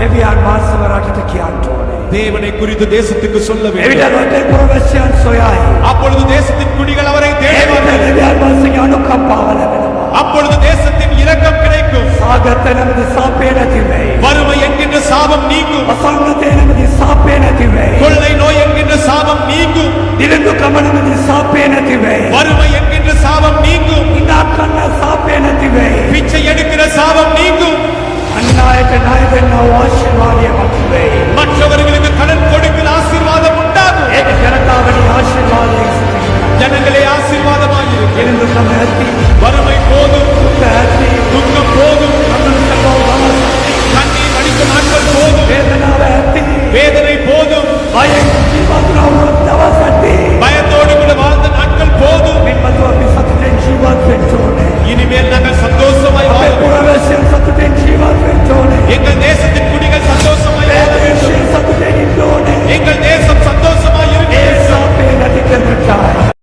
දෙවියන් වහන්සේ රටට කියන්න ඕනේ. தேவனை குறித்து தேசத்துக்கு சொல்ல வேண்டும். එවිට රටේ ප්‍රවේශයන් සොයයි. அப்பொழுது தேசத்தின் குடிகள் அவரை தேடுவார்கள். දෙවියන් වහන්සේගේ අනුකම්පාව ලැබෙනවා. அப்பொழுது தேசத்தின் இரக்கம் கிடைக்கும். සාගත නැමැති සාපේ නැති වෙයි. வறுமை என்கின்ற சாபம் நீங்கும். අසංගතේ නැමැති සාපේ නැති වෙයි. கொள்ளை நோய் என்கின்ற சாபம் நீங்கும். දිලිඳුකම නැමැති සාපේ නැති වෙයි. வறுமை என்கின்ற சாபம் நீங்கும். ඉඳා කන්න සාපේ නැති වෙයි. பிச்சை எடுக்கிற சாபம் நீங்கும். අන්නායට ණය දෙන්න ආශිර්වාදය මත වෙයි. மற்றவர்களுக்கு கடன் கொடுக்கிற ஆசீர்வாதம் உண்டாகும். ඒක ජනතාවට ආශිර්වාදය සිදුවේ. ஜனங்களே ஆசீர்வாதமாயிருக்கும். දිලිඳුකම ඇති. வறுமை போதும், දුක ඇති. துக்கம் போதும்.